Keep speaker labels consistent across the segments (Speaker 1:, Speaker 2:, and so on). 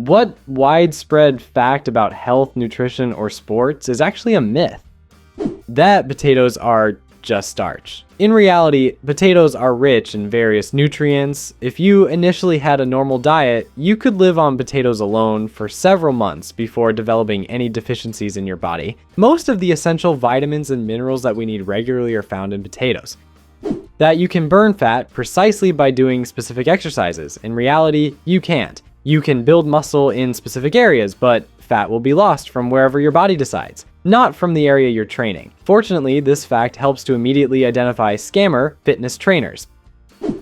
Speaker 1: What widespread fact about health, nutrition, or sports is actually a myth? That potatoes are just starch. In reality, potatoes are rich in various nutrients. If you initially had a normal diet, you could live on potatoes alone for several months before developing any deficiencies in your body. Most of the essential vitamins and minerals that we need regularly are found in potatoes. That you can burn fat precisely by doing specific exercises. In reality, you can't. You can build muscle in specific areas, but fat will be lost from wherever your body decides, not from the area you're training. Fortunately, this fact helps to immediately identify scammer fitness trainers.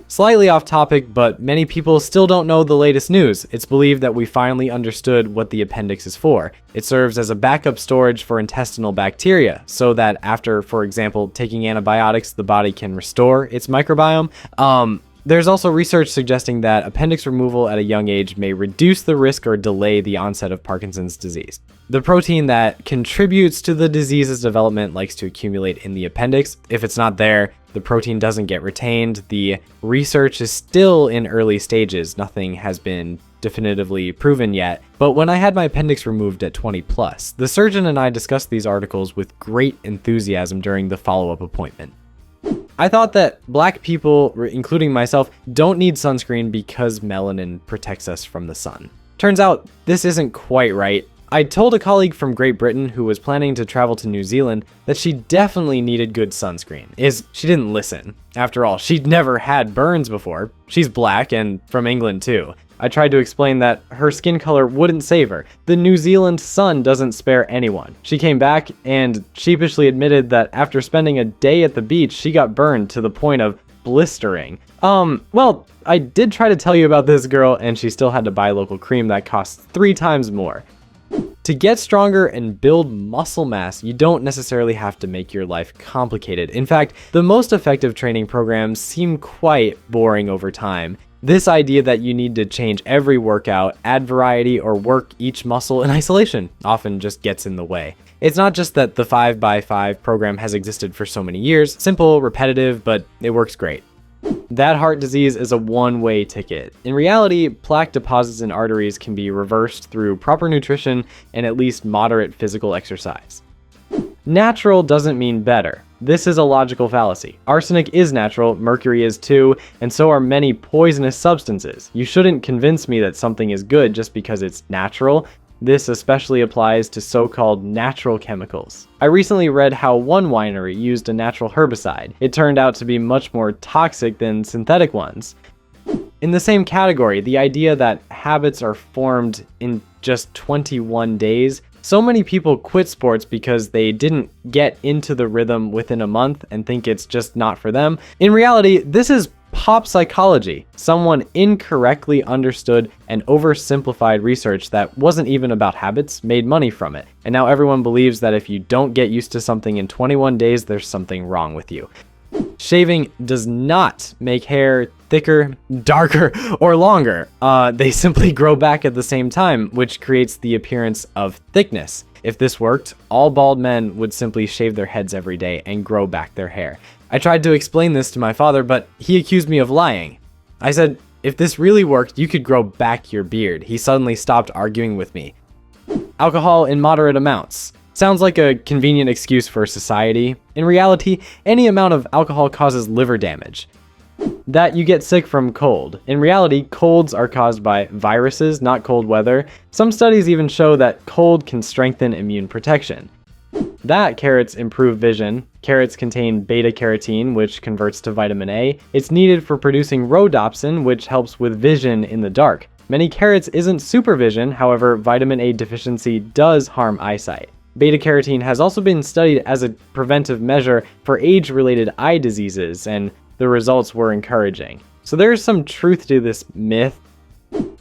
Speaker 1: Slightly off topic, but many people still don't know the latest news. It's believed that we finally understood what the appendix is for. It serves as a backup storage for intestinal bacteria, so that after, for example, taking antibiotics, the body can restore its microbiome. There's also research suggesting that appendix removal at a young age may reduce the risk or delay the onset of Parkinson's disease. The protein that contributes to the disease's development likes to accumulate in the appendix. If it's not there, the protein doesn't get retained. The research is still in early stages. Nothing has been definitively proven yet. But when I had my appendix removed at 20 plus, the surgeon and I discussed these articles with great enthusiasm during the follow-up appointment. I thought that black people, including myself, don't need sunscreen because melanin protects us from the sun. Turns out this isn't quite right. I told a colleague from Great Britain who was planning to travel to New Zealand that she definitely needed good sunscreen. She didn't listen. After all, she'd never had burns before. She's black and from England too. I tried to explain that her skin color wouldn't save her. The New Zealand sun doesn't spare anyone. She came back and sheepishly admitted that after spending a day at the beach, she got burned to the point of blistering. Well, I did try to tell you about this girl and she still had to buy local cream that costs 3 times more. To get stronger and build muscle mass, you don't necessarily have to make your life complicated. In fact, the most effective training programs seem quite boring over time. This idea that you need to change every workout, add variety, or work each muscle in isolation often just gets in the way. It's not just that the 5x5 program has existed for so many years, simple, repetitive, but it works great. That heart disease is a one-way ticket. In reality, plaque deposits in arteries can be reversed through proper nutrition and at least moderate physical exercise. Natural doesn't mean better. This is a logical fallacy. Arsenic is natural, mercury is too, and so are many poisonous substances. You shouldn't convince me that something is good just because it's natural. This especially applies to so-called natural chemicals. I recently read how one winery used a natural herbicide. It turned out to be much more toxic than synthetic ones. In the same category, the idea that habits are formed in just 21 days. So many people quit sports because they didn't get into the rhythm within a month and think it's just not for them. In reality, this is pop psychology. Someone incorrectly understood and oversimplified research that wasn't even about habits, made money from it. And now everyone believes that if you don't get used to something in 21 days, there's something wrong with you. Shaving does not make hair thicker, darker, or longer. They simply grow back at the same time, which creates the appearance of thickness. If this worked, all bald men would simply shave their heads every day and grow back their hair. I tried to explain this to my father, but he accused me of lying. I said, if this really worked, you could grow back your beard. He suddenly stopped arguing with me. Alcohol in moderate amounts. Sounds like a convenient excuse for society. In reality, any amount of alcohol causes liver damage. That you get sick from cold. In reality, colds are caused by viruses, not cold weather. Some studies even show that cold can strengthen immune protection. That carrots improve vision. Carrots contain beta-carotene, which converts to vitamin A. It's needed for producing rhodopsin, which helps with vision in the dark. Many carrots isn't supervision, however, vitamin A deficiency does harm eyesight. Beta-carotene has also been studied as a preventive measure for age-related eye diseases, and the results were encouraging. So there's some truth to this myth.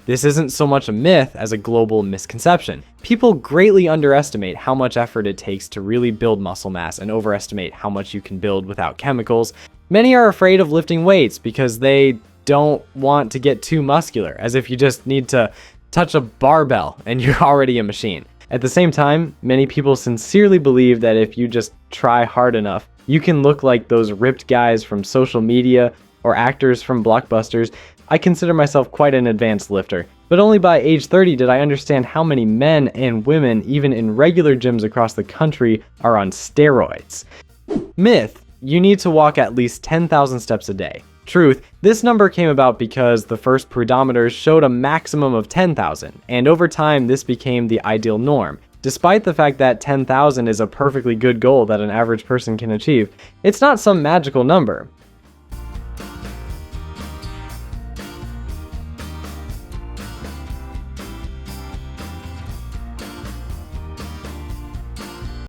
Speaker 1: This isn't so much a myth as a global misconception. People greatly underestimate how much effort it takes to really build muscle mass and overestimate how much you can build without chemicals. Many are afraid of lifting weights because they don't want to get too muscular, as if you just need to touch a barbell and you're already a machine. At the same time, many people sincerely believe that if you just try hard enough, you can look like those ripped guys from social media or actors from blockbusters. I consider myself quite an advanced lifter, but only by age 30 did I understand how many men and women, even in regular gyms across the country, are on steroids. Myth: you need to walk at least 10,000 steps a day. Truth: this number came about because the first pedometers showed a maximum of 10,000, and over time this became the ideal norm. Despite the fact that 10,000 is a perfectly good goal that an average person can achieve, it's not some magical number.